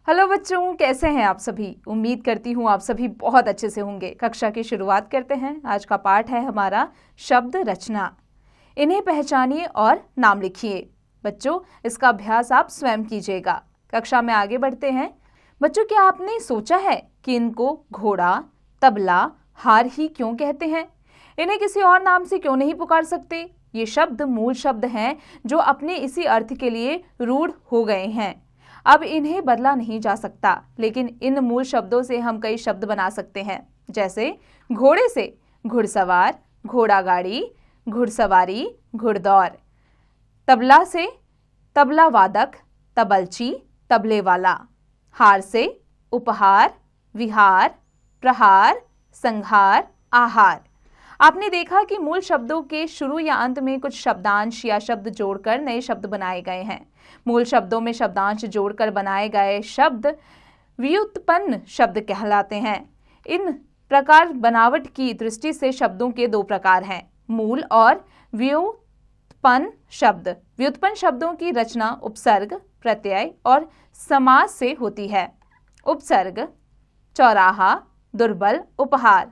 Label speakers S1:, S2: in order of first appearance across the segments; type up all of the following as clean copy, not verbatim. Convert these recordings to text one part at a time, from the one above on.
S1: Hello बच्चों, कैसे हैं आप सभी। उम्मीद करती हूँ आप सभी बहुत अच्छे से होंगे। कक्षा की शुरुआत करते हैं। आज का पाठ है हमारा शब्द रचना। इन्हें पहचानिए और नाम लिखिए। बच्चों, इसका अभ्यास आप स्वयं कीजिएगा। कक्षा में आगे बढ़ते हैं। बच्चों, क्या आपने सोचा है कि इनको घोड़ा, तबला, हार ही क्यों कहते हैं? इन्हें किसी और नाम से क्यों नहीं पुकार सकते? ये शब्द मूल शब्द हैं जो अपने इसी अर्थ के लिए रूढ़ हो गए हैं। अब इन्हें बदला नहीं जा सकता, लेकिन इन मूल शब्दों से हम कई शब्द बना सकते हैं। जैसे घोड़े से घुड़सवार, घोड़ा गाड़ी, घुड़सवारी, घुड़दौड़। तबला से तबला वादक, तबलची, तबले वाला। हार से उपहार, विहार, प्रहार, संहार, आहार। आपने देखा कि मूल शब्दों के शुरू या अंत में कुछ शब्दांश या शब्द जोड़कर नए शब्द बनाए गए हैं। मूल शब्दों में शब्दांश जोड़कर बनाए गए शब्द व्युत्पन्न शब्द कहलाते हैं। इन प्रकार बनावट की दृष्टि से शब्दों के दो प्रकार हैं, मूल और व्युत्पन्न शब्द। व्युत्पन्न शब्दों की रचना उपसर्ग, प्रत्यय और समास से होती है। उपसर्ग: चौराहा, दुर्बल, उपहार।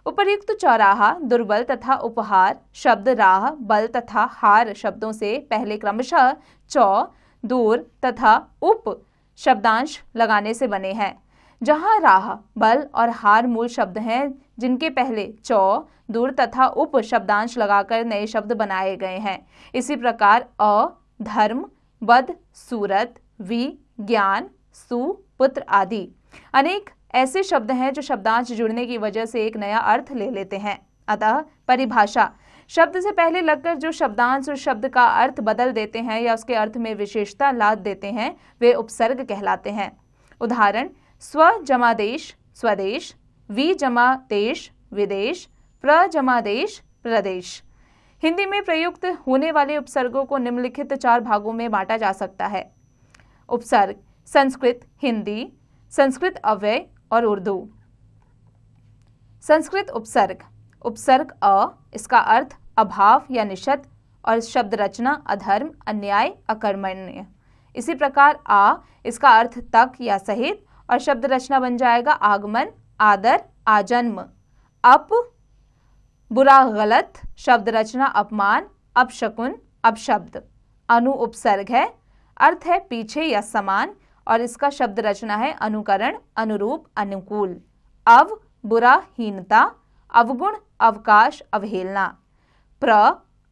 S1: उपर्युक्त चौराहा, दुर्बल तथा उपहार शब्द राह, बल तथा हार शब्दों से पहले क्रमशः चौ, दूर तथा उप शब्दांश लगाने से बने हैं। जहां राह, बल और हार मूल शब्द हैं, जिनके पहले चौ, दूर तथा उप शब्दांश लगाकर नए शब्द बनाए गए हैं। इसी प्रकार अ, धर्म, वध, सूरत, वि, ज्ञान, सु, पुत्र आदि अनेक ऐसे शब्द हैं जो शब्दांश जुड़ने की वजह से एक नया अर्थ ले लेते हैं। अतः परिभाषा: शब्द से पहले लगकर जो शब्दांश उस शब्द का अर्थ बदल देते हैं या उसके अर्थ में विशेषता ला देते हैं, वे उपसर्ग कहलाते हैं। उदाहरण: स्व जमा देश, स्वदेश, वि जमा देश, विदेश, प्र जमा देश, प्रदेश। हिंदी में प्रयुक्त होने वाले उपसर्गों को निम्नलिखित 4 भागों में बांटा जा सकता है। उपसर्ग: संस्कृत, हिंदी, संस्कृत अव्यय और उर्दू। संस्कृत उपसर्ग: उपसर्ग अ, इसका अर्थ अभाव या निषद और शब्द रचना अधर्म, अन्याय, अकर्मण्य। इसी प्रकार आ, इसका अर्थ तक या सहित और शब्द रचना बन जाएगा आगमन, आदर, आजन्म। अप, बुरा, गलत, शब्द रचना अपमान, अपशकुन, अपशब्द। अनु उपसर्ग है, अर्थ है पीछे या समान और इसका शब्द रचना है अनुकरण, अनुरूप, अनुकूल। अव, बुरा, हीनता, अवगुण, अवकाश, अवहेलना। प्र,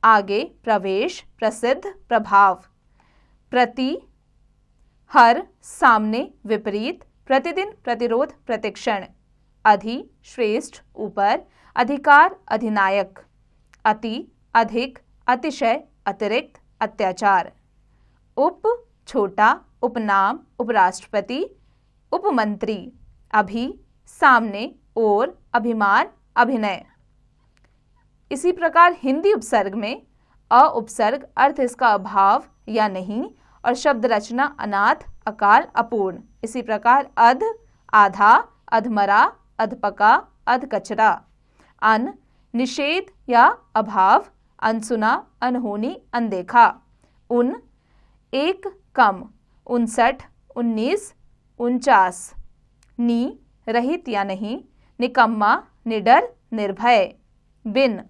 S1: आगे, प्रवेश, प्रसिद्ध, प्रभाव। प्रति, हर, सामने, विपरीत, प्रतिदिन, प्रतिरोध, प्रतिक्षण। अधि, श्रेष्ठ, ऊपर, अधिकार, अधिनायक। अति, अधिक, अतिशय, अतिरिक्त, अत्याचार। उप, छोटा, उपनाम, उपराष्ट्रपति, उपमंत्री। अभी, सामने, और, अभिमान, अभिनय। इसी प्रकार हिंदी उपसर्ग में अ उपसर्ग अर्थ इसका अभाव या नहीं और शब्द रचना अनाथ, अकाल, अपूर्ण। इसी प्रकार अध, आधा, अधमरा, अधपका, अधकचरा। अन, निषेध या अभाव, अनसुना, अनहोनी, अनदेखा। उन, एक, कम, 59, 19, 49। नि, रहित या नहीं, निकम्मा, निडर, निर्भय। बिन,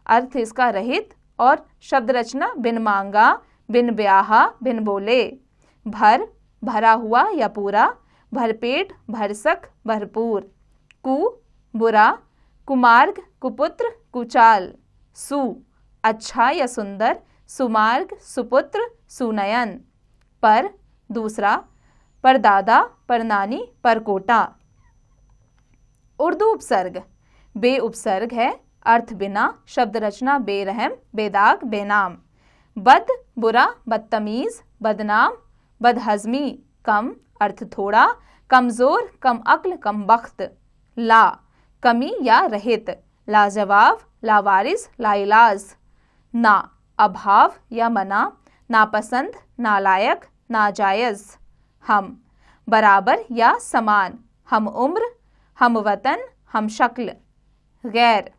S1: अर्थ इसका रहित और शब्द रचना बिन मांगा, बिन ब्याहा, बिन बोले। भर, भरा हुआ या पूरा, भरपेट, भरसक, भरपूर। कु, बुरा, कुमार्ग, कुपुत्र, कुचाल। सु, अच्छा या सुंदर, सुमार्ग, सुपुत्र, सुनयन। पर, दूसरा, परदादा, परनानी, परकोटा। उर्दू उपसर्ग बे उपसर्ग है, अर्थ बिना, शब्द रचना बेरहम, बेदाग, बेनाम। बद, बुरा, बदतमीज, बदनाम, बदहजमी, कम, अर्थ थोड़ा, कमजोर, कम अक्ल, कम बख्त। ला, कमी या रहित, लाजवाब, लावारिस, लाइलाज। ना, अभाव या मना, नापसंद, नालायक, नाजायज। हम, बराबर या समान, हम उम्र, हम वतन, हम शक्ल। गैर,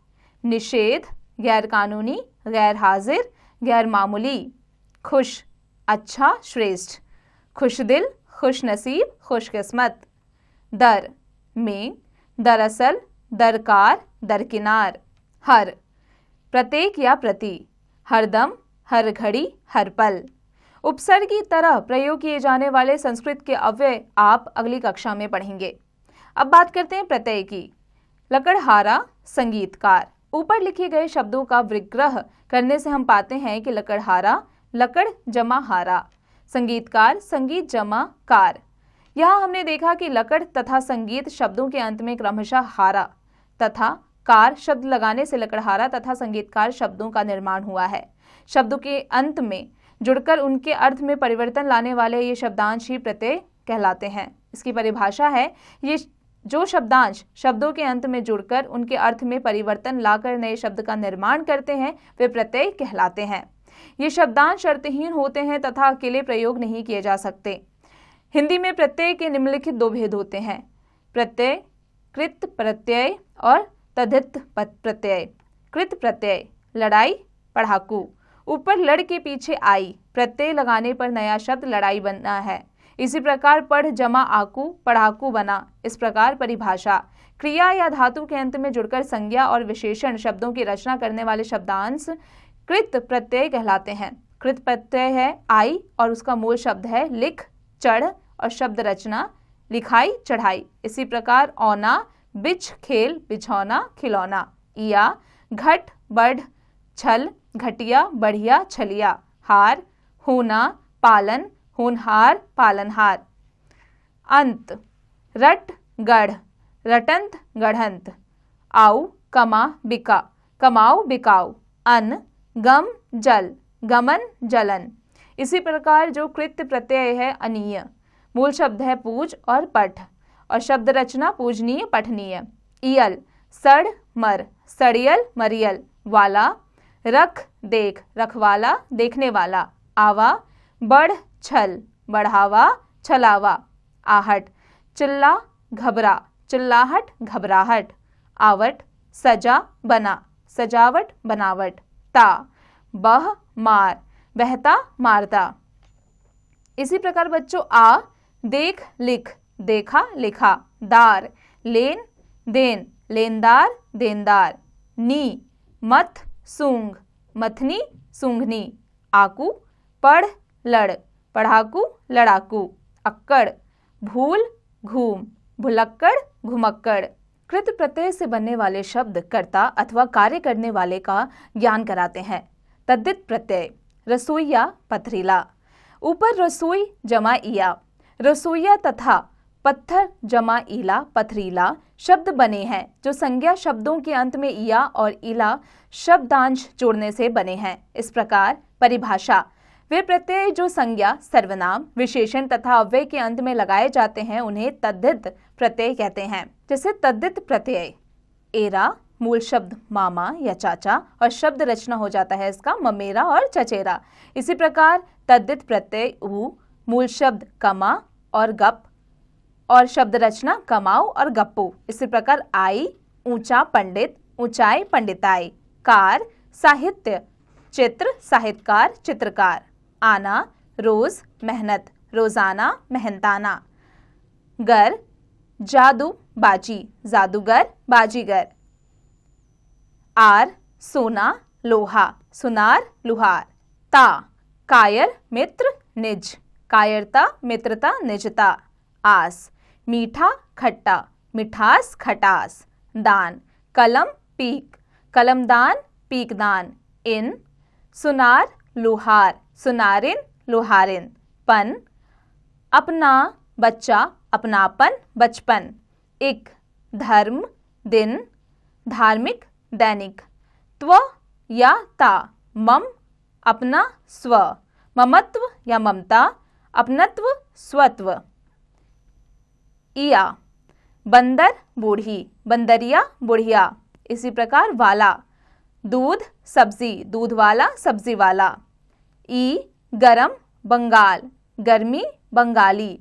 S1: निषेध, गैर कानूनी, गैर हाजिर, गैर मामूली। खुश, अच्छा, श्रेष्ठ। खुशदिल, खुशनसीब, खुशकिस्मत। दर में, दरअसल, दरकार, दरकिनार। हर प्रत्येक या प्रति, हरदम, हर घड़ी, हर पल। उपसर्ग की तरह प्रयोग किए जाने वाले संस्कृत के अव्यय आप अगली कक्षा में पढ़ेंगे। अब बात करते हैं प्रत्यय की। लकड़हारा, संगीतकार। ऊपर लिखे गए शब्दों का विग्रह करने से हम पाते हैं कि लकड़हारा लकड़ जमा हारा, संगीतकार संगीत जमा कार। यहाँ हमने देखा कि लकड़ तथा संगीत शब्दों के अंत में क्रमशः हारा तथा कार शब्द लगाने से लकड़हारा तथा संगीतकार शब्दों का निर्माण हुआ है। शब्दों के अंत में जुड़कर उनके अर्थ में परिवर्तन लाने वाले ये शब्दांश ही प्रत्यय कहलाते हैं। इसकी परिभाषा है, ये जो शब्दांश शब्दों के अंत में जुड़कर उनके अर्थ में परिवर्तन लाकर नए शब्द का निर्माण करते हैं वे प्रत्यय कहलाते हैं। ये शब्दांश अर्थहीन होते हैं तथा अकेले प्रयोग नहीं किए जा सकते। हिंदी में प्रत्यय के निम्नलिखित दो भेद होते हैं, प्रत्यय, कृत प्रत्यय और तद्धित प्रत्यय। कृत प्रत्यय, लड़ाई, पढ़ाकू। ऊपर लड़ के पीछे आई, प्रत्यय लगाने पर नया शब्द लड़ाई बना है। इसी प्रकार पढ़ जमा आकू, पढ़ाकू बना। इस प्रकार परिभाषा, क्रिया या धातु के अंत में जुड़कर संज्ञा और विशेषण शब्दों की रचना करने वाले शब्दांश कृत प्रत्यय कहलाते हैं। कृत प्रत्यय है आई और उसका मूल शब्द है लिख, चढ़ और शब्द रचना लिखाई, चढ़ाई। इसी प्रकार औना, बिछ, खेल, बिछौना, खिलौना। या घट, बढ़, छल, घटिया, बढ़िया, छलिया। हार, होना, पालन, होनहार, पालनहार। अंत, रट, गढ़, रटंत, गढ़ंत। आऊ, कमा, बिका, कमाऊ, बिकाऊ। अन, गम, जल, गमन, जलन। इसी प्रकार जो कृत्य प्रत्यय है अनीय, मूल शब्द है पूज और पठ और शब्द रचना पूजनीय, पठनीय। इयल, सड़, मर, सड़ियल, मरियल। वाला, रख, देख, रखवाला, देखने वाला। आवा, बढ़, छल, बढ़ावा, छलावा। आहट, चिल्ला, घबरा, चिल्लाहट, घबराहट। आवट, सजा, बना, सजावट, बनावट। ता, बह, मार, बहता, मारता। इसी प्रकार बच्चों आ, देख, लिख, देखा, लिखा। दार, लेन, देन, लेनदार, देनदार। नी, मथ, सूंघ, मथनी, सूंघनी। आकू, पढ़, लड़, पढ़ाकू, लड़ाकू। अक्कड़, भूल, घूम, भुलक्कड़, घुमक्कड़। कृत प्रत्यय से बनने वाले शब्द कर्ता अथवा कार्य करने वाले का ज्ञान कराते हैं। तद्धित प्रत्यय, रसोइया, पथरीला। ऊपर रसोई जमा इया, रसोइया तथा पत्थर जमा ईला, पथरीला शब्द बने हैं जो संज्ञा शब्दों के अंत में इया और ईला शब्दांश जोड़ने से बने हैं। इस प्रकार परिभाषा, वे प्रत्यय जो संज्ञा, सर्वनाम, विशेषण तथा अव्यय के अंत में लगाए जाते हैं उन्हें तद्धित प्रत्यय कहते हैं। जैसे तद्धित प्रत्यय, एरा मूल शब्द मामा या चाचा और शब्द रचना हो जाता है इसका ममेरा और चचेरा। इसी प्रकार तद्धित प्रत्यय ऊ मूल शब्द कमा और गप और शब्द रचना कमाऊ और गप्पू। इसी प्रकार आई, ऊंचा, पंडित, ऊंचाई, पंडिताई। कार, साहित्य, चित्र, साहित्यकार, चित्रकार। आना, रोज, मेहनत, रोजाना, मेहनताना। गर, जादू, बाजी, जादूगर, बाजीगर। आर, सोना, लोहा, सुनार, लुहार। ता, कायर, मित्र, निज, कायरता, मित्रता, निजता। आस, मीठा, खट्टा, मिठास, खटास। दान, कलम, पीक, कलमदान, पीकदान। इन, सुनार, लुहार, सुनारिन, लुहारिन। पन, अपना, बच्चा, अपनापन, बचपन। इक, धर्म, दिन, धार्मिक, दैनिक। त्व या ता, मम, अपना, स्व, ममत्व या ममता, अपनत्व, स्वत्व। इया, बंदर, बूढ़ी, बंदरिया, बुढ़िया। इसी प्रकार वाला, दूध, सब्जी, दूध वाला, सब्जी वाला। ई, गरम, बंगाल, गर्मी, बंगाली।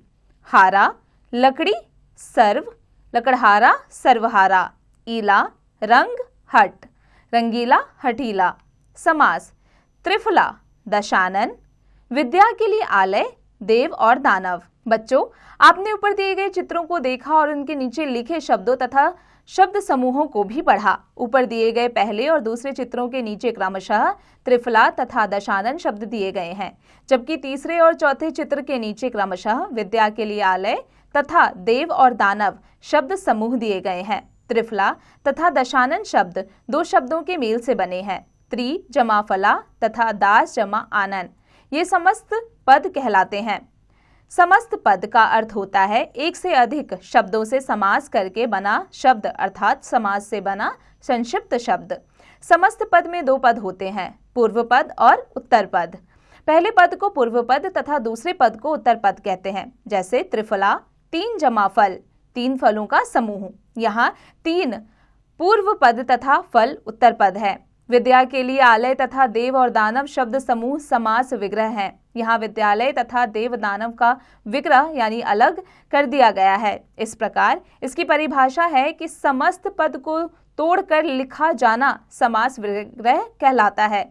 S1: हारा, लकड़ी, सर्व, लकड़हारा, सर्वहारा। ईला, रंग, हट, रंगीला, हठीला। समास, त्रिफला, दशानन, विद्या के लिए आलय, देव और दानव। बच्चों, आपने ऊपर दिए गए चित्रों को देखा और उनके नीचे लिखे शब्दों तथा शब्द समूहों को भी पढ़ा। ऊपर दिए गए पहले और दूसरे चित्रों के नीचे क्रमशः त्रिफला तथा दशानन शब्द दिए गए हैं, जबकि तीसरे और चौथे चित्र के नीचे क्रमशः विद्या के लिए आलय तथा देव और दानव शब्द समूह दिए गए हैं। त्रिफला तथा दशानन शब्द दो शब्दों के मेल से बने हैं, त्रि जमा फला तथा दास जमा आनन। ये समस्त पद कहलाते हैं। समस्त पद का अर्थ होता है एक से अधिक शब्दों से समास करके बना शब्द, अर्थात समास से बना संक्षिप्त शब्द। समस्त पद में दो पद होते हैं, पूर्व पद और उत्तर पद। पहले पद को पूर्व पद तथा दूसरे पद को उत्तर पद कहते हैं। जैसे त्रिफला तीन जमा फल, तीन फलों का समूह। यहाँ तीन पूर्व पद तथा फल उत्तर पद है। विद्या के लिए आलय तथा देव और दानव शब्द समूह समास विग्रह हैं। यहाँ विद्यालय तथा देव दानव का विग्रह यानी अलग कर दिया गया है। इस प्रकार इसकी परिभाषा है कि समस्त पद को तोड़कर लिखा जाना समास विग्रह कहलाता है।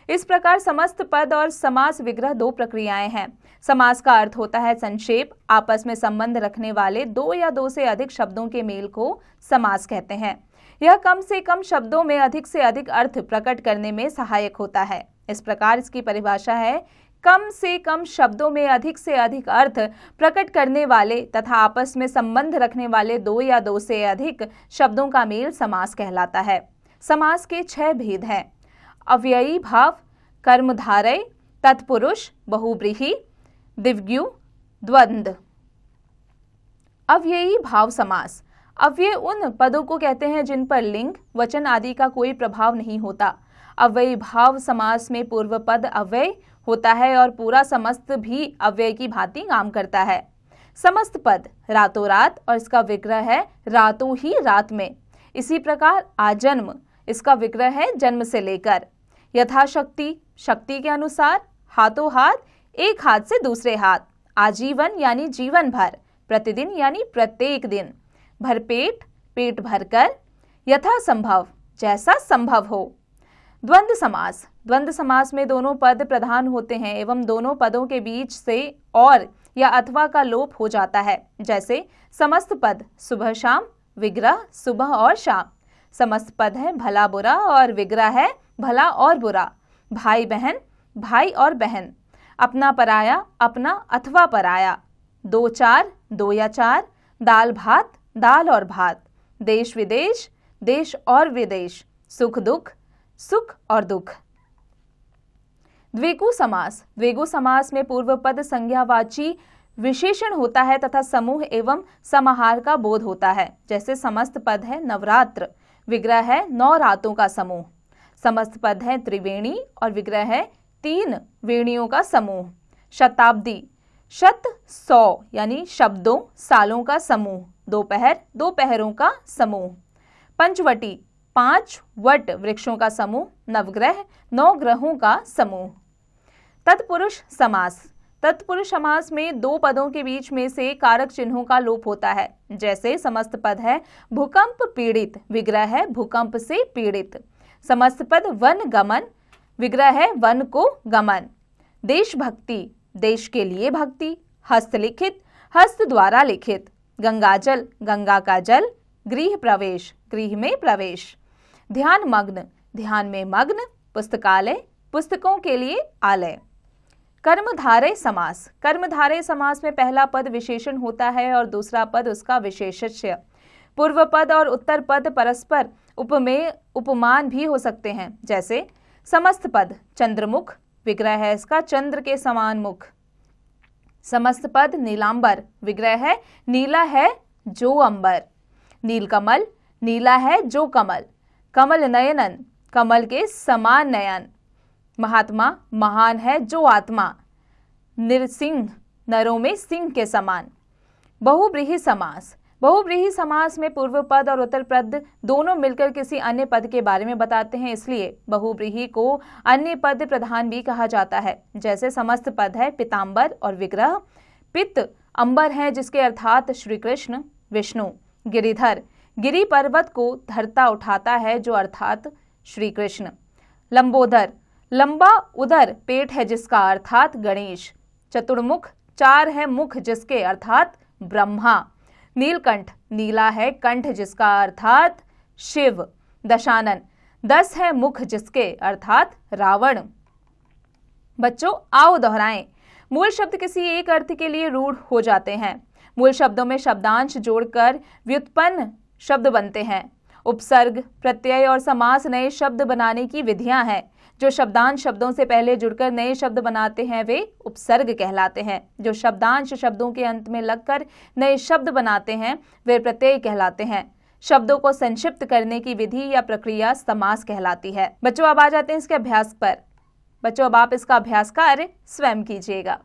S1: इस प्रकार समस्त पद और समास विग्रह दो प्रक्रियाएं हैं। समास का अर्थ होता है संक्षेप, आपस में संबंध रखने वाले दो या दो से अधिक शब्दों के मेल को समास कहते हैं। यह कम से कम शब्दों में अधिक से अधिक अर्थ प्रकट करने में सहायक होता है। इस प्रकार इसकी परिभाषा है कम से कम शब्दों में अधिक से अधिक अर्थ प्रकट करने वाले तथा आपस में संबंध रखने वाले दो या दो से अधिक शब्दों का मेल समास कहलाता है। समास के 6 भेद हैं: अव्ययी भाव, कर्मधारय, तत्पुरुष, बहुव्रीहि, द्विगु, द्वंद्व। अव्ययी भाव समास। अव्यय उन पदों को कहते हैं जिन पर लिंग, वचन आदि का कोई प्रभाव नहीं होता। अव्ययी भाव समास में पूर्व पद अव्यय होता है और पूरा समस्त भी अव्यय की भांति काम करता है। समस्त पद रातों रात और इसका विग्रह है रातों ही रात में। इसी प्रकार आजन्म, इसका विग्रह है जन्म से लेकर। यथाशक्ति, शक्ति के अनुसार। हाथों हाथ, एक हाथ से दूसरे हाथ। आजीवन यानी जीवन भर। प्रतिदिन यानी प्रत्येक दिन। भरपेट, पेट भरकर। यथा संभव, जैसा संभव हो। द्वंद्व समास। द्वंद्व समास में दोनों पद प्रधान होते हैं एवं दोनों पदों के बीच से और या अथवा का लोप हो जाता है। जैसे समस्त पद सुबह शाम, विग्रह सुबह और शाम। समस्त पद है भला बुरा और विग्रह है भला और बुरा। भाई बहन, भाई और बहन। अपना पराया, अपना अथवा पराया। दो चार, दो या चार। दाल भात, दाल और भात। देश विदेश, देश और विदेश। सुख दुख, सुख और दुख। द्विगु समास। द्विगु समास में पूर्व पद संज्ञावाची विशेषण होता है तथा समूह एवं समाहार का बोध होता है। जैसे समस्त पद है नवरात्र, विग्रह है 9 रातों का समूह। समस्त पद है त्रिवेणी और विग्रह है 3 वेणियों का समूह। शताब्दी, शत 100 यानी शब्दों सालों का समूह। दोपहर, दोपहरों का समूह। पंचवटी, 5 वट वृक्षों का समूह। नवग्रह, 9 ग्रहों का समूह। तत्पुरुष समास। तत्पुरुष समास में दो पदों के बीच में से कारक चिन्हों का लोप होता है। जैसे समस्त पद है भूकंप पीड़ित, विग्रह है भूकंप से पीड़ित। समस्त पद वन गमन, विग्रह है वन को गमन। देशभक्ति, देश के लिए भक्ति। हस्तलिखित, हस्त द्वारा लिखित। गंगाजल, गंगा का जल। गृह प्रवेश, गृह में प्रवेश। ध्यान मग्न, ध्यान में मग्न। पुस्तकालय, पुस्तकों के लिए आलय। कर्मधारय समास। कर्मधारय समास में पहला पद विशेषण होता है और दूसरा पद उसका विशेष्य। पूर्व पद और उत्तर पद परस्पर उपमेय उपमान भी हो सकते हैं। जैसे समस्त पद चंद्रमुख, विग्रह है इसका चंद्र के समान मुख। समस्त पद नीलांबर, विग्रह है नीला है जो अंबर। नीलकमल, नीला है जो कमल। कमल नयनन, कमल के समान नयन। महात्मा, महान है जो आत्मा। निरसिंह, नरों में सिंह के समान। बहुव्रीहि समास। बहुव्रीहि समास में पूर्व पद और उत्तर पद दोनों मिलकर किसी अन्य पद के बारे में बताते हैं, इसलिए बहुव्रीहि को अन्य पद प्रधान भी कहा जाता है। जैसे समस्त पद है पीतांबर और विग्रह पित्त अंबर है, जिसके अर्थात श्री कृष्ण विष्णु। गिरिधर, गिरि पर्वत को धरता उठाता है, जो अर्थात श्री कृष्ण। लंबोदर, लंबा उदर पेट है जिसका अर्थात गणेश। चतुर्मुख, 4 है मुख जिसके अर्थात ब्रह्मा। नीलकंठ, नीला है कंठ जिसका अर्थात शिव। दशानन, 10 है मुख जिसके अर्थात रावण। बच्चों आओ दोहराएं। मूल शब्द किसी एक अर्थ के लिए रूढ़ हो जाते हैं। मूल शब्दों में शब्दांश जोड़कर व्युत्पन्न शब्द बनते हैं। उपसर्ग, प्रत्यय और समास नए शब्द बनाने की विधियां हैं। जो शब्दांश शब्दों से पहले जुड़कर नए शब्द बनाते हैं वे उपसर्ग कहलाते हैं। जो शब्दांश शब्दों के अंत में लगकर नए शब्द बनाते हैं वे प्रत्यय कहलाते हैं। शब्दों को संक्षिप्त करने की विधि या प्रक्रिया समास कहलाती है। बच्चों अब आ जाते हैं इसके अभ्यास पर। बच्चों अब आप इसका अभ्यास कार्य स्वयं कीजिएगा।